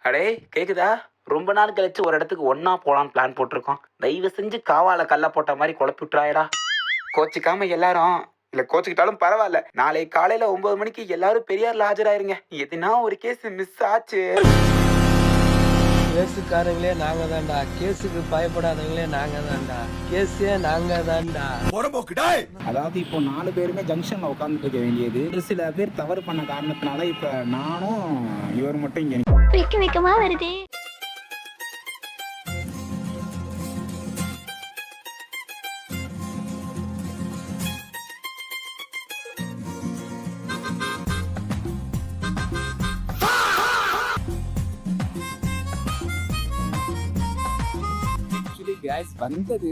அடே கேக்குதா? ரொம்ப நாள் கழிச்சு ஒரு இடத்துக்கு ஒன்னா போலான்னு பிளான் போட்டிருக்கோம். தயவு செஞ்சு காவால கல்ல போட்ட மாதிரி குழப்பி விட்டுறாயடா. கோச்சிக்காம எல்லாரும், இல்ல கோச்சிக்கிட்டாலும் பரவாயில்ல, நாளை காலையில 9 மணிக்கு எல்லாரும் பெரியார்ல ஆஜராயிருங்க. எதுனா ஒரு கேஸ் மிஸ் ஆச்சு. கேஸுக்காரங்களே நாங்க தான்டா, கேஸுக்கு பயப்படாதவங்களே நாங்க தான்டா, கேஸே நாங்க தான்டா. அதாவது இப்போ 4 பேருமே ஜங்ஷன்ல உட்காந்துட்டு இருக்க வேண்டியது, ஒரு சில பேர் தவறு பண்ண காரணத்தினால இப்ப நானும் இவர் மட்டும் இங்க வெக்கமா வருது. வந்தது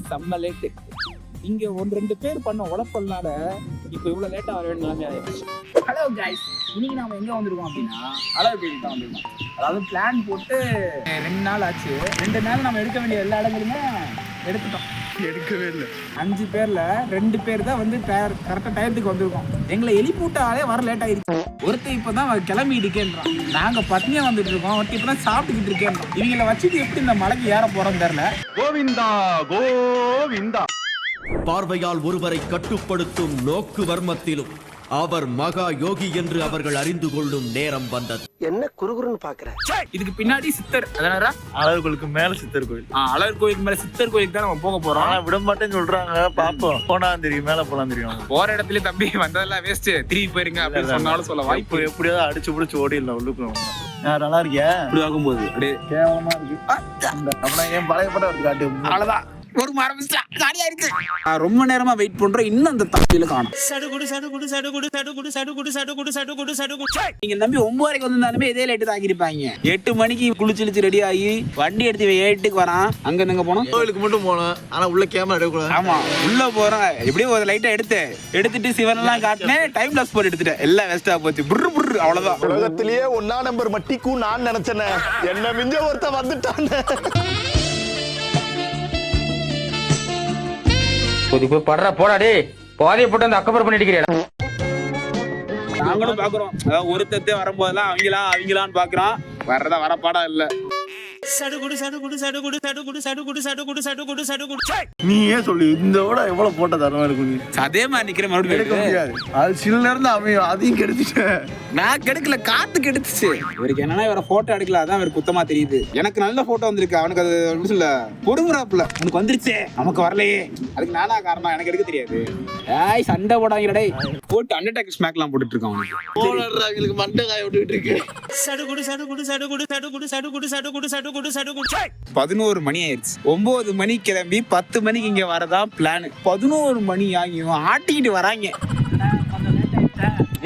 செம்ம லேட்டு. இங்க 1-2 பேர் பண்ண உழப்பல்னால இப்போ இவ்வளவு லேட்டா வர வேண்டிய நிலைமை ஆயிடுச்சு. ஹலோ கைஸ், இன்னைக்கு நாம எங்க வந்திருக்கோம் அப்படின்னா அழகு கோயிலுக்கு தான் வந்திருக்கோம். அதாவது பிளான் போட்டு 2 நாள் ஆச்சு. 2 நாள் நம்ம எடுக்க வேண்டிய எல்லா இடங்களுமே எடுத்துட்டோம். எடுக்கவே இல்லை. 5 பேர்ல 2 பேர் தான் வந்து கரெக்டா டயத்துக்கு வந்திருக்கோம். எங்களை எழுப்பிவிட்டாலே வர லேட் ஆயிடுச்சு. ஒருத்தர் இப்பதான் கிளம்பிட்டு இருக்கேன்றான். நாங்க பத்னியா வந்துட்டு இருக்கோம். ஒருத்தர் இப்பதான் சாப்பிட்டுக்கிட்டு இருக்கேன். இவங்களை வச்சுட்டு எப்படி இந்த மலைக்கு ஏற போறோம் தெரியல. கோவிந்தா கோவிந்தா. பார்வையால் ஒருவரை கட்டுப்படுத்தும் நோக்கு வர்மத்திலும் அவர் மகா யோகி என்று அவர்கள் அறிந்து கொள்ளும் நேரம் வந்தது. என்ன குறுகுறுன்னு பாக்குற? இதுக்கு பின்னாடி சித்தர், அதனால அழகர் கோயிலுக்கு மேல சித்தர் கோயில். அழகர் கோயிலுக்கு மேல சித்தர் கோயிலுக்கு தான் நம்ம போக போறோம். ஆனா விட மாட்டேன்னு சொல்றாங்க. பாப்போம், போனா தெரியும், மேல போலாம் தெரியும். போற இடத்துல தம்பி வந்ததெல்லாம் வேஸ்ட், திரும்பி போயிருங்க அப்படின்னு சொன்னாலும் சொல்ல வாய்ப்பு. எப்படியாவது அடிச்சு பிடிச்சு ஓடிடலாம் உள்ளுக்கு. நல்லா இருக்கியா? இப்படி ஆகும்போது அப்படியே கேவலமா இருக்கு. அப்படின்னா என் பழைய படம் ஒரு காட்டு. அவ்வளவுதான், ஒரு ஆரம்பிச்சிட்டா ஜாலியா இருக்கு. ரொம்ப நேரமா வெயிட் பண்றோம், இன்னும் அந்த தம்பியில காணும். நீங்க நம்பி 9 வந்திருந்தாலுமே இதே லேட்டு தான் ஆகிருப்பாங்க. 8 மணிக்கு குளிச்சு ரெடி ஆகி வண்டி எடுத்து 8க்கு வரான். அங்க எங்க போனோம்? கோயிலுக்கு மட்டும் போனோம். ஆனா உள்ள கேமரா எடுக்கக்கூடாது. ஆமா, உள்ள போறோம். எப்படியும் ஒரு லைட்டா எடுத்துட்டு சிவன் எல்லாம் காட்டினேன். டைம் லாஸ் போட்டு எடுத்துட்டேன். எல்லாம் வேஸ்டா போச்சு. புர்ரு புர்ரு, அவ்வளவுதான். உலகத்திலேயே 1ஆம் நம்பர் மட்டிக்கும் நான் நினைச்சேன். என்ன மிஞ்ச ஒருத்த வந்துட்டான். படுற போடாடி, பாதையை போட்டு அந்த அக்கப்புறம் பண்ணிட்டு இருக்கிறேன். நாங்களும் பாக்குறோம். அதாவது ஒருத்தத்தே வரும்போதெல்லாம் அவங்களான்னு பாக்குறோம். வர்றதா வரப்பாடா இல்ல. நீயே சொல்லு, இந்த விட எவ்வளவு போட்ட தரமா இருக்கும். நீ அதே மாதிரி நிக்கிற மறுபடியும் எடுக்க முடியாது. அது சில இருந்து அவன் அதையும் கெடுத்துட்டேன். நான் கெடுக்கல, காத்து கெடுத்துச்சு. இவருக்கு என்னன்னா இவர போட்டோ எடுக்கல, அதான் இவருக்கு குத்தமா தெரியுது. எனக்கு நல்ல போட்டோ வந்திருக்கு, அவனுக்கு அது எப்படி சொல்ல பொறுமுறாப்புல. உனக்கு வந்துருச்சே, நமக்கு வரலையே, அதுக்கு நானா காரணம், எனக்கு எடுக்க தெரியாது. ஏய் சண்டை போடாங்கடா டேய். போட்டு அண்டர்டேக்கர் ஸ்மாக்லாம் போட்டுட்டு இருக்கான். அவனுக்கு மண்டை காய விட்டுட்டு இருக்கு. 11 மணி ஆயிடுச்சு. 9 மணிக்கு கிளம்பி 10 மணிக்கு இங்க வரதா பிளான். 11 மணி ஆகியும் ஆட்டிக்கிட்டு வராங்க.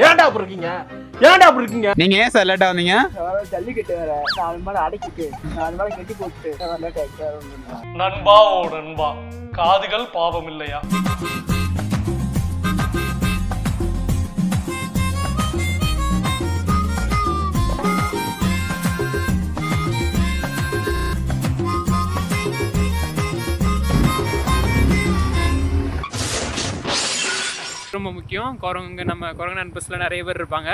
ஏன்டா அப்படி இருக்கீங்க? ஏன்டா அப்படி இருக்கீங்க? நீங்க ஏன் சார் லேட்டா வந்தீங்க? ஜல்லிக்கட்டு வேற 4 மேல அடைக்கிட்டு 4 மேல கட்டி போட்டு லேட் ஆயிடுச்சு. நண்பா ஓ நண்பா, காதுகள் பாவம் இல்லையா? ரொம்ப முக்கியம். குரங்கு, நம்ம குரங்கு நண்பஸ்ல நிறைய பேர் இருப்பாங்க.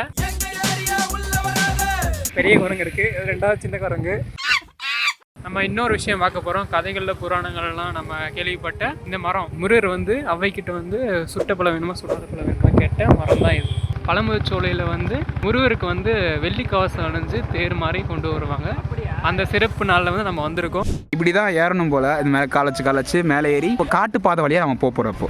பெரிய குரங்கு இருக்கு, 2வது சின்ன குரங்கு. நம்ம இன்னொரு விஷயம் பார்க்க போறோம். கதைகள்ல புராணங்கள்லாம் நம்ம கேள்விப்பட்ட இந்த மரம், முருகர் வந்து அவைக்கிட்ட வந்து சுட்ட பழம் வேணுமா சுடாத பழம் வேணுமா கேட்ட மரம் தான் இது. பழமுதிர்ச்சோலையில வந்து முருகருக்கு வந்து வெள்ளி கவசம் அணிஞ்சு தேர் மாதிரி கொண்டு வருவாங்க. அந்த சிறப்பு நாளில் வந்து நம்ம வந்திருக்கோம். இப்படிதான் ஏறணும் போல. இது மேலே காலச்சு மேலே ஏறி இப்போ காட்டு பாதை வழியா நம்ம போறப்போ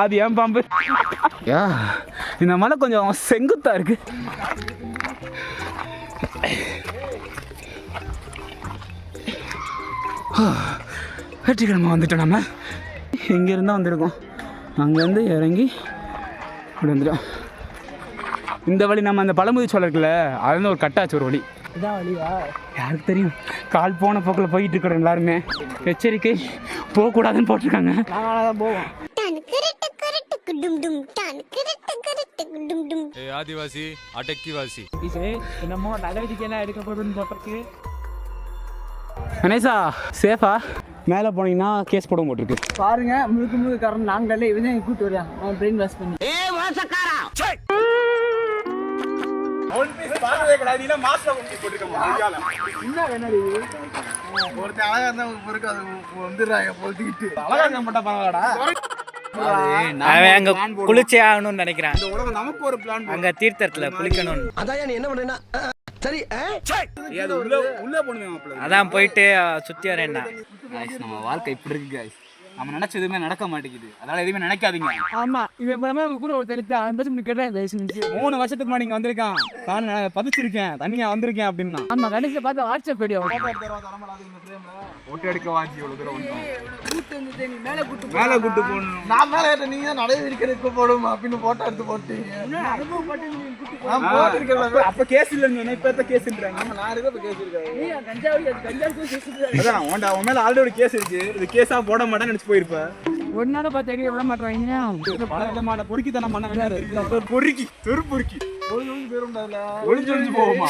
அது ஏன் பாம்பு? இந்த மலை கொஞ்சம் செங்குத்தா இருக்கு. வெற்றிக்கிழமை வந்துட்டோம். நம்ம இங்க இருந்தா வந்திருக்கோம். அங்கேருந்து இறங்கி இப்படி வந்துட்டோம். இந்த வழி நம்ம அந்த பழமுதிர்ச்சோலை இருக்குல்ல, அது வந்து ஒரு கட்டாச்சு ஒரு வழி. இதான் வழியா? யாருக்கு தெரியும். கால் போன போக்கில் போயிட்டு இருக்கிறோம். எல்லாருமே எச்சரிக்கை, போகக்கூடாதுன்னு போட்டிருக்காங்க. நாங்களாதான் போவோம். ஆதிவாசி அடக்கிவாசி என்னமோ நடவடிக்கை எல்லாம் எடுக்க போதுன்னு போட்டிருக்கு. கணேசா சேஃபா? மேலே போனீங்கன்னா கேஸ் போட போட்டிருக்கு. பாருங்க முழுக்க காரணம் நாங்களே இவன் கூட்டு வரியா அவன் பிரெயின் வாஷ் பண்ணி. அவன் அங்க குளிச்சே ஆகணும்னு நினைக்கிறான். நமக்கு ஒரு பிளான் அங்க தீர்த்தத்துல குளிக்கணும். அதான் நீ என்ன பண்றேன்னா சரி உள்ள போடுவேன். அதான் போயிட்டு சுத்தி வரேன்னா. நம்ம வாழ்க்கை இப்படி இருக்கு guys. நம்ம நினைச்ச எதுவுமே நடக்க மாட்டேங்குது. அதனால எதுவுமே நினைக்காதீங்க. ஆமா இவன் கூட ஒரு தெரிஞ்சா அந்த கேட்டேன் 3 வருஷத்துக்கு முன்னாடி வந்திருக்கான். நான் பதிச்சிருக்கேன் தனியா வந்திருக்கேன் அப்படின்னா. ஆமா கடைசியில பார்த்து வாட்ஸ்அப் வீடியோ ஓட்டு எடுக்க வாங்கி இவ்வளவு தூரம் மேல கூட்டு மேல கூட்டு போகணும். நான் மேல ஏட்ட நீங்க தான் நடை விரிக்கிறதுக்கு போடும் அப்படின்னு போட்டோ எடுத்து போட்டீங்க. அப்ப கேஸ் இல்லன்னு இப்ப கேஸ்ன்றாங்க. நான் இருக்க கேஸ் இருக்காது. நீ கஞ்சா அதான் உன் மேல ஆல்ரெடி கேஸ் இருக்கு. இது கேஸா போட மாட்டேன்னு நினைச்சு போயிருப்ப. ஒரு நாள் பார்த்து எங்க விட மாட்டேன். பொறுக்கித்தனம் பண்ண வேண்டாம். பொறுக்கி தெரு பொறுக்கி ஒளிஞ்சு போகுமா?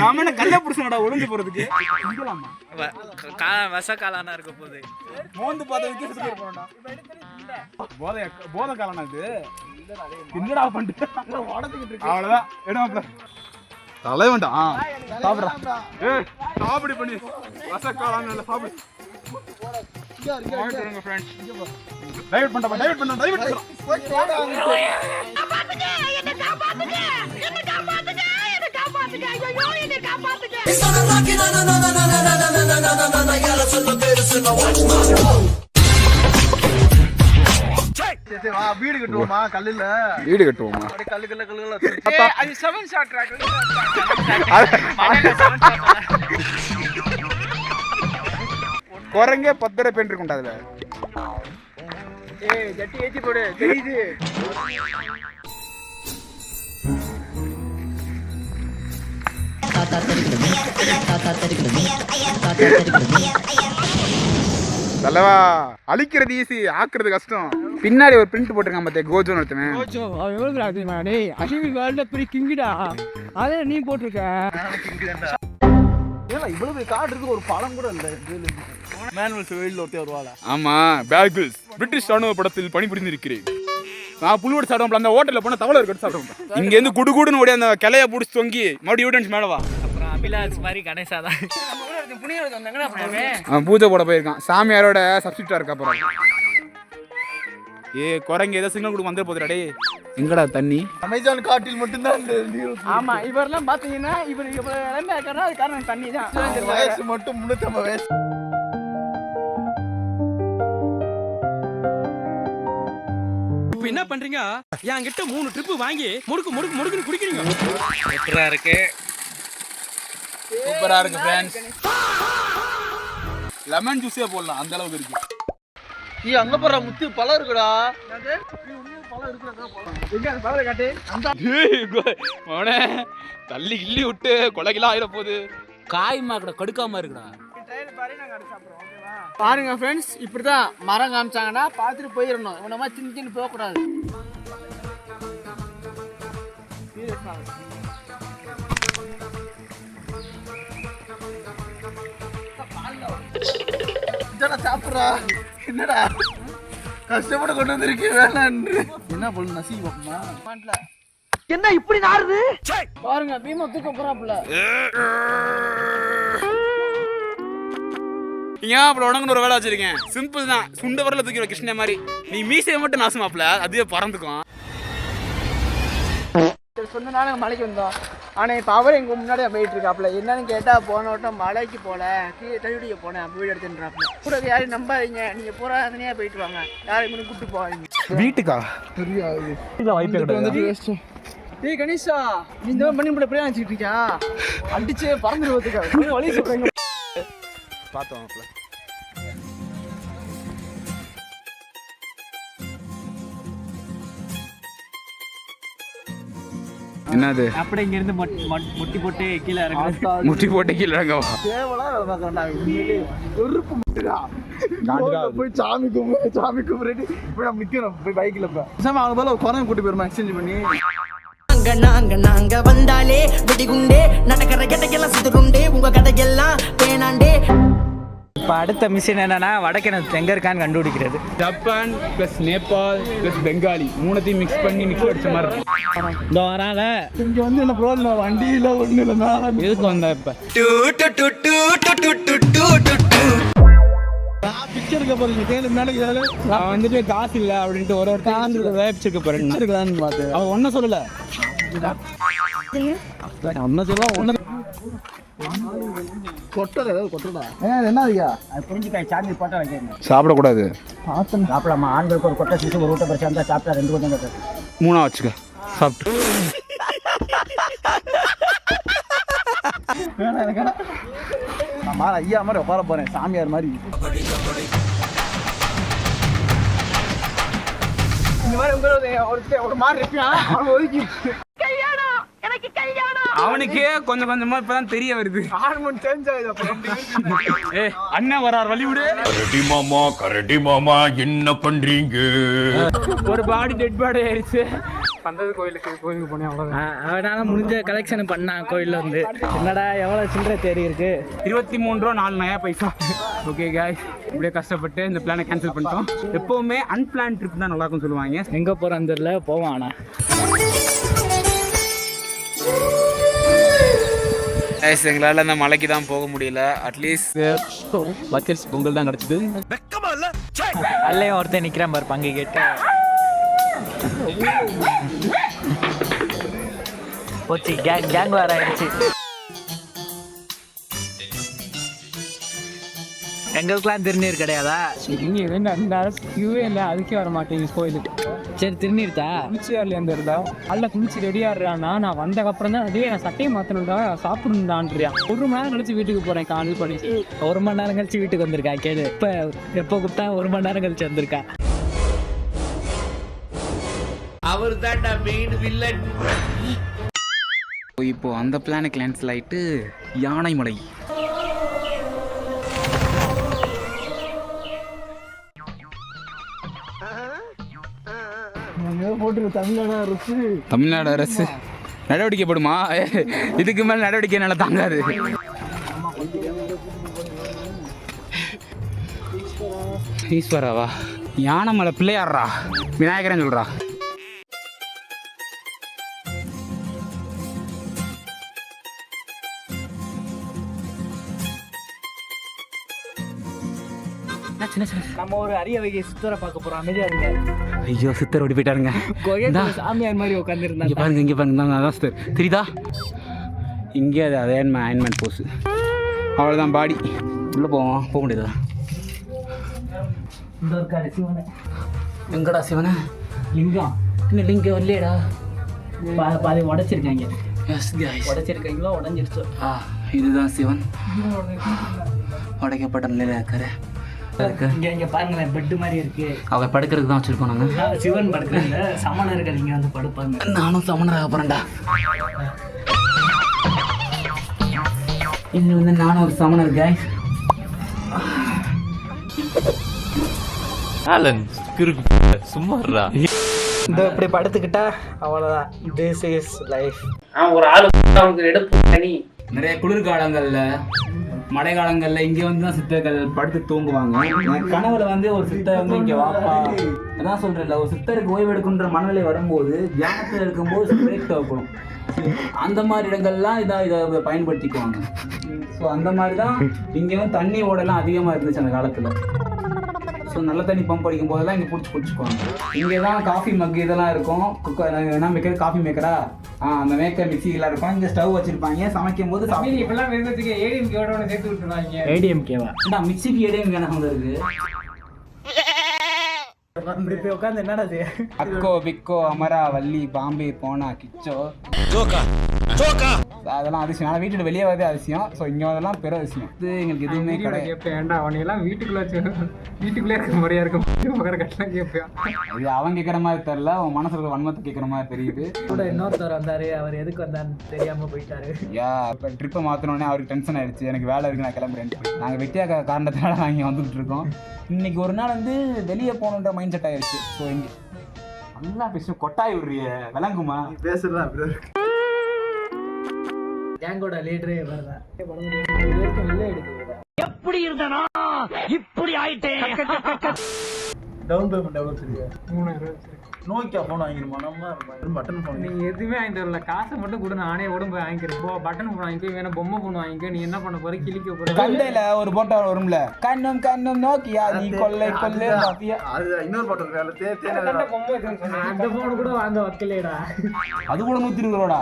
நாம என்ன கல்ல புடிச்சனடா ஒளிஞ்சு போறதுக்கு? வச காலானா இருக்க போகுது. மோந்து பார்த்ததுக்கு சுத்தி போறடா. போத காலனா இது. என்னடா பண்ணிட்டு ஓடத்திட்டு இருக்கு. அவ்வளவுதான். எடுமாப்ல. தலை வேண்டாம். சாப்பிடுறா. ஏய் சாப்பிடு பண்ணி. வச காலானா இல்ல சாப்பிடு. வாங்க फ्रेंड्स. டைவர்ட் பண்ணடா. டைவர்ட் பண்ணடா. வீடு கட்டுவோமா கல்லுல? வீடு கட்டுவோமா? கல்லு அது 7 ஷாட் ட்ராக். குரங்கே 10 தடவை பெயிண்ட் இருக்கும்டா அதுல. ஏய் ஜட்டி ஏத்தி போடு தெரியுது. தலைவா அழிக்கிறது ஈஸி, ஆக்குறது கஷ்டம். பின்னாடி ஒரு பிரிண்ட் போட்டிருக்கான் பாத்தே கோஜோன்னு ஒருத்தவன். கோஜோ அவன் எவ்வளவு ராஜமா டேய் அசிவி வேர்ல்ட்ல பெரிய கிங்கிடா. அதே நீ போட்டுருக்க. ஏல இவ்வளவு கார்டு இருக்கு ஒரு பழம் கூட இல்ல. மேனுவல்ஸ் வெயில்ல ஒருத்தே வருவாளா? ஆமா பேகிள்ஸ் பிரிட்டிஷ் ராணுவ படத்தில் பணிபுரிந்திருக்கிறேன். நான் புல்வெட்டு சாப்பிடுவோம்ல அந்த ஹோட்டல்ல போனா தவளை இருக்கு சாப்பிடுவோம். இங்க இருந்து குடுகுடுன்னு ஓடி அந்த கிளைய புடிச்சு தொங்கி மறுபடியும் யூடன்ஸ் மேல வா. அப்புறம் அபிலாஷ் மாதிரி கணேசா தான் புனியர் வந்தாங்கடா அப்படியே. அவன் பூஜை போட போயிருக்கான். சாமியாரோட சப்ஸ்டியூட்டா இருக்க அப்புறம். ஏ குரங்கு ஏதோ சிக்னல் கொடுக்க வந்து போதுடா டேய். எங்கடா தண்ணி? அமேசான் காட்டில் மட்டும் தான் இந்த. ஆமா இவரெல்லாம் பாத்தீங்கன்னா இவர் எல்லாமே இருக்காரா அது காரணம் தண்ணி தான். வயசு மட்டும் 350 வயசு. இப்போ என்ன பண்றீங்க? என்கிட்ட 3 ட்ரிப் வாங்கி முடுக்குன்னு குடிக்கிறீங்க. சூப்பரா இருக்கு. சூப்பரா இருக்கு फ्रेंड्स. லெமன் ஜூஸே போடலாம் அந்த அளவுக்கு இருக்கு. நீ அங்க போற முத்து பழம் இருக்குடா. என்னது? நீ உண்மையா பழம் இருக்குடா பழம். எங்க அந்த பழத்தை காட்டு. அந்த மோனே தள்ளி கிள்ளி விட்டு கொலைகிலாம் ஆயிட போகுது. காய்மா கூட கடுக்காம இருக்குடா. பாருங்க ஃப்ரெண்ட்ஸ் இப்படிதான் மரம் காமிச்சாங்கன்னா பார்த்துட்டு போயிடணும். இவன மாதிரி தின்னு போகக்கூடாது. சாப்பிட்றா என்னடா கஷ்டப்பட்டு கொண்டு வந்திருக்கு வேணான்னு. என்ன பண்ணு நசி பாப்பமா என்ன இப்படி நாறுது பாருங்க. பீமா தூக்க போறாப்புல. ஏன் அப்புறம் உடனே ஒரு வேலை வச்சிருக்கேன். சிம்பிள் தான். சுண்ட வரல தூக்கிடுவோம் கிருஷ்ண மாதிரி. நீ மீசையை மட்டும் நாசமாப்ல அதுவே பறந்துக்கும். சொன்னனால மலைக்கு வந்தோம். ஆனா இப்ப அவர் எங்க முன்னாடியே போயிட்டு இருக்காப்ல. என்னன்னு கேட்டா போன வட்டம் மலைக்கு போல கீழே தள்ளிடிக்க போனேன் வீடு எடுத்துன்றாப்ல. கூட யாரையும் நம்பாதீங்க. நீங்க போறாதனையா போயிட்டு வாங்க. யாரையும் கூப்பிட்டு போவாங்க வீட்டுக்கா தெரியாது. டேய் கணேஷா நீ இந்த பண்ணி கூட பிரியா நினைச்சிட்டு இருக்கியா? அடிச்சு பறந்துடுவதுக்கு வழி சொல்றேங்க. பார்த்தோம். என்னது அப்படியே இங்க இருந்து முட்டி போட்டு கீழே இறங்க. முட்டி போட்டு கீழே இறங்கவா? தேவலா வேலை பார்க்கறா. உண்மையிலே வெறுப்பு முட்டுடா. போய் சாமி கும்பிட்டு இப்ப நம்ம நிக்கிறோம் போய் பைக்ல. சாமி அவங்க போல குரங்கு கூட்டி போயிருமா எக்ஸ்சேஞ்ச் பண்ணி. நாங்க வந்தாலே வெடிகுண்டே நடக்கிற கடைக்கெல்லாம் சுத்துருண்டே உங்க கடைக்கெல்லாம் பேனாண்டே. இப்போ அடுத்த மிஷின் என்னன்னா வடக்கிணத்து எங்கே இருக்கான்னு கண்டுபிடிக்கிறது. Japan plus Nepal plus Bengali மூணுத்தையும் மிக்ஸ் பண்ணி மிக்ஸ் அடிச்ச மாதிரி இருக்கும். இந்த வரால இங்கே வந்து என்ன ப்ராப்ளம் வண்டியில் ஒன்றும் இல்லை மேலே எதுக்கு வந்தா இப்போ பிக்சர் இருக்க போறீங்க கேளு மேலே கேளு. அவன் வந்துட்டு காசு இல்லை அப்படின்ட்டு ஒரு ஒருத்தர் வேப்பிச்சிருக்க போறேன் இருக்கலான்னு பார்த்து அவன் ஒன்றும் சொல்லலை. ஒன்றும் சொல்ல ஒன்று கொட்டது ஏதாவது கொட்டடா என்ன ஐயா புரிஞ்சுக்காய் சார்ஜ் போட்டா வைக்கிறேன். சாப்பிடக்கூடாது. சாப்பிடலாமா? ஆண்களுக்கு ஒரு கொட்டை சிசு ஒரு ஊட்ட பரிசா இருந்தால் சாப்பிட்டா 2 கொஞ்சம் கட்டு. 3 வச்சுக்க சாப்பிட்டு. நான் மாதிரி ஐயா மாதிரி உட்கார போறேன் சாமியார் மாதிரி. இந்த மாதிரி ஒரு மாதிரி இருப்பான் அவன் ஒதுக்கி அவனுக்கே கொஞ்சம் கொஞ்சமா இப்பதான் தெரிய வருது. ஹார்மோன் சேஞ்ச் ஆகுது. ஏ அண்ணன் வரார் வழி விடு. கரடி மாமா என்ன பண்றீங்க? ஒரு பாடி டெட் பாடி ஆயிடுச்சு. பந்தது கோயிலுக்கு போனேன் அவ்வளோதான். அவனால முடிஞ்ச கலெக்ஷன் பண்ணான் கோயிலில் வந்து. என்னடா எவ்வளோ சில்லறை தேடி இருக்கு. 23 ரூபா 4 நயா பைசா. ஓகே காய்ஸ், இப்படியே கஷ்டப்பட்டு இந்த பிளானை கேன்சல் பண்ணிட்டோம். எப்பவுமே அன்பிளான் ட்ரிப் தான் நல்லா இருக்கும்னு சொல்லுவாங்க. எங்கே போகிறான்னு தெரியல, போவான். ஆனால் எங்களால் அந்த மலைக்கு தான் போக முடியல. அட்லீஸ்ட் பக்கெட்ஸ் பொங்கல் தான் கிடச்சிது. அல்லையும் ஒருத்தன் நிற்கிறான் பாரு பங்கு கேட்டு. போச்சு, கேங் வேற ஆயிடுச்சு. எங்களுக்குலாம் திருநீர் கிடையாதா? இங்கே அந்த கியூவே இல்லை, அதுக்கே வர மாட்டேங்க கோயிலுக்கு. சரி திருநீர்த்தா குளிச்சியாரில் இருந்து இருந்தா அல்ல குளிச்சு ரெடியாடுறான்னா நான் வந்ததுக்கப்புறம் தான் அதே நான் சட்டையை மாற்றணும்டா சாப்பிடணுண்டான்றியான். 1 மணி நேரம் கழிச்சு வீட்டுக்கு போகிறேன் காலையில் படி. 1 மணி நேரம் கழிச்சு வீட்டுக்கு வந்திருக்கா கேளு. எப்போ கூப்பிட்டா 1 மணி நேரம் கழிச்சு வந்திருக்கா. அவர் தான் மெயின் வில்லன். இப்போ அந்த பிளானை கேன்சல் ஆயிட்டு யானைமலை. போட்டு தமிழ்நாடு அரசு நடவடிக்கைப்படுமா? இதுக்கு மேல நடவடிக்கை என்னால தாங்காது. ஈஸ்வராவா? யானைமலை பிள்ளையாடுறா, விநாயகரன் சொல்றா. நம்ம ஒரு அரிய வகை சித்தரை பார்க்க போறோம். அமைதியா இருங்க. ஐயோ சித்தர் ஓடி போயிட்டாருங்க. சாமியார் மாதிரி உட்காந்துருந்தாங்க. இங்கே பாருங்க, இங்கே பாருங்க, அதான் சித்தர் தெரியுதா? இங்கே அது அதே அயன்மேன் போஸ். அவ்வளோதான் பாடி. உள்ளே போவோம், போக முடியாதா? இந்த இருக்காரு சிவனை. எங்கடா சிவனை? லிங்கம். இன்னும் லிங்கம் இல்லையடா. பாதி உடைச்சிருக்காங்க. எஸ் கைஸ், உடைச்சிருக்கீங்களோ உடஞ்சிருச்சு. இதுதான் சிவன். உடைக்கப்பட்ட நிலையில் இருக்காரு. இங்க பாருங்களேன், பெட் மாதிரி இருக்கு. அவ படுக்கிறதுக்கு தான் வச்சிருக்கோம் நாங்கள். சிவன் படுக்கிறாங்க, சமணர்கள் இங்க வந்து படுப்பாங்க. நானும் சமணராக போறேன்டா. இன்னும் வந்து நானும் ஒரு சமணர் கைஸ். சும்மாறா இந்த இப்படி படுத்துக்கிட்டா அவ்வளவுதான். This is life. ஒரு ஆளு அவனுக்கு எடுப்பு தனி. நிறைய குளிர்காலங்கள்ல மழை காலங்கள்ல இங்க வந்து தான் சித்தர்கள் படுத்து தூங்குவாங்க. கனவுல வந்து ஒரு சித்தர் வந்து இங்க வாப்பா அதான் சொல்றேன்ல, ஒரு சித்தருக்கு ஓய்வு எடுக்கின்ற மனநிலை வரும்போது தியானத்தில் இருக்கும்போது பிரேக் தேவைப்படும். அந்த மாதிரி இடங்கள்லாம் இதை பயன்படுத்திக்குவாங்க. ஸோ அந்த மாதிரி தான் இங்கே வந்து தண்ணி ஓடலாம் அதிகமாக இருந்துச்சு அந்த காலத்தில். ஸோ நல்ல தண்ணி பம்ப் அடிக்கும் போதெல்லாம் இங்கே பிடிச்சிக்குவாங்க. இங்கே தான் காஃபி மக் இதெல்லாம் இருக்கும். என்ன மேக்கர், காஃபி மேக்கரா? அந்த மேக்கர் மிக்சிலாம் இருக்கும். இங்கே ஸ்டவ் வச்சிருப்பாங்க. சமைக்கும் போது இப்பெல்லாம் ஏடிஎம்கேவோட சேர்த்து விட்டுருவாங்க. ஏடிஎம்கேவா? மிக்சிக்கு ஏடிஎம் வேணாம் இருக்கு. இப்படி உட்காந்து என்னடா அக்கோ பிக்கோ அமரா வள்ளி பாம்பே போனா கிச்சோ அதெல்லாம் அதிசயம். ஆனால் வீட்டுக்கு வெளியே வரதே அதிசயம். ஸோ இங்கே அதெல்லாம் பெரிய அதிசயம். இது எங்களுக்கு எதுவுமே கிடையாது. கேட்பேன், ஏன்டா அவனையெல்லாம் வீட்டுக்குள்ளே இருக்க முறையா இருக்கும் கட்டலாம் கேட்பேன். இது அவன் கேட்குற மாதிரி தெரியல, அவன் மனசுல வன்மத்தை கேட்குற மாதிரி தெரியுது. கூட இன்னொருத்தர் வந்தாரு, அவர் எதுக்கு வந்தாருன்னு தெரியாம போயிட்டாரு. இப்போ ட்ரிப்பை மாற்றினோடனே அவருக்கு டென்ஷன் ஆயிடுச்சு. எனக்கு வேலை இருக்கு, நான் கிளம்புறேன். நாங்கள் வெட்டியா காரணத்தினால நாங்கள் இங்கே வந்துட்டு இருக்கோம். இன்னைக்கு ஒரு நாள் வந்து வெளியே போகணுன்ற மைண்ட் செட் ஆயிடுச்சு. ஸோ இங்கே நல்லா பேசும் கொட்டாய் விடுறிய விளங்குமா பேசுறதா கேங்கோட லீடரே வரதான். எப்படி இருந்தா இப்படி ஆயிட்டேன். டவுன் பேமெண்ட் எவ்வளோ வச்சிருக்கீங்க? 3000 வச்சிருக்கேன். நோக்கியா ஃபோன் வாங்கிருமா? நம்ம பட்டன் ஃபோன். நீ எதுவுமே வாங்கி தரல, காசை மட்டும் கூட நானே உடம்பு வாங்கிக்கிறேன். போ பட்டன் ஃபோன் வாங்கிக்கோ, வேணா பொம்மை ஃபோன் வாங்கிக்கோ. நீ என்ன பண்ண போற? கிளிக்க போற? சந்தையில ஒரு போட்டோ வரும்ல, கண்ணும் கண்ணும் நோக்கியா நீ கொள்ளை கொள்ளை மாத்தியா. அது இன்னொரு பாட்டு வேலை பொம்மை அந்த போன கூட வாங்க வைக்கலடா. அது கூட 120 ரூபாடா.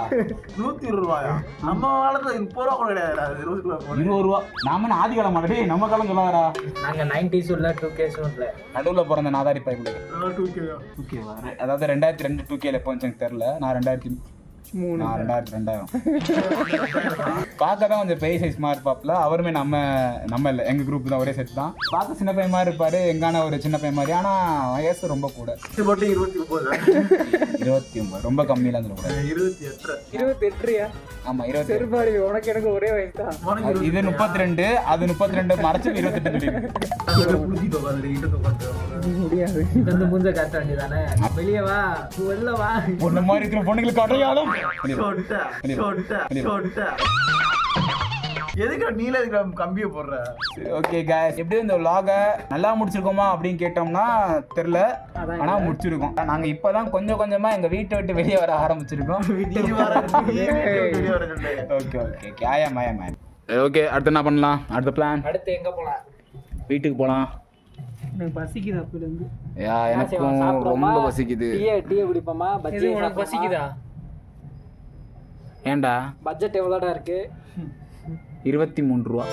120 ரூபாயா? நம்ம காலத்துல 30 ரூபா கூட கிடையாது. அது 20 ரூபா. நாம ஆதி காலம் மாட்டே, நம்ம காலம் சொல்லாதடா. நாங்க 90s உள்ள 2Ks உள்ள நடுவுல பிறந்த நாதாரி பைபிள். 2K அதாவது 2002 2Kல எப்போ எனக்கு தெரியல. நான் 2002 பார்க்க தான் கொஞ்சம் பெரிய சைஸ் மாதிரி இருப்பாப்ல. அவருமே நம்ம இல்லை, எங்க குரூப் தான், ஒரே செட் தான். பார்க்க சின்ன பையன் மாதிரி இருப்பாரு, எங்கான ஒரு சின்ன பையன் மாதிரி. ஆனா வயசு ரொம்ப கூட. 29 ரொம்ப கம்மியெல்லாம் சொல்லக்கூடாது. 28 ஆமா 20. செருப்பாடி உனக்கு எனக்கு ஒரே வயசு தான். இது 32, அது 32 மறைச்சு 28 முடியாது. இந்த மூஞ்ச காட்ட வேண்டியதானே. வெளியே வா, வெளில வா. பொண்ணு மாதிரி இருக்கிற பொண்ணுங்களுக்கு அடையாளம். எதுக்கு நீல கம்பியை போடுற? ஓகே गाइस, எப்படி இந்த vlog-ஐ நல்லா முடிச்சிருக்கோமா அப்படின்னு கேட்டோம்னா தெரியல, ஆனா முடிச்சிருக்கோம். நாங்க இப்பதான் கொஞ்சம் கொஞ்சமா எங்க வீட்டை விட்டு வெளியே வர ஆரம்பிச்சிருக்கோம். Okay okay ஆயாம். ஓகே, அடுத்து என்ன பண்ணலாம்? அடுத்த பிளான் அடுத்து எங்க போலாம்? வீட்டுக்கு போலாம். எனக்கு பசிக்குது அப்பல இருந்து. எனக்கும் ரொம்ப பசிக்குது. டீ குடிப்போமா? பஜ்ஜி உனக்கு பசிக்குதா? ஏன்டா? பட்ஜெட் எவ்வளோடா இருக்கு? 23 ரூபா.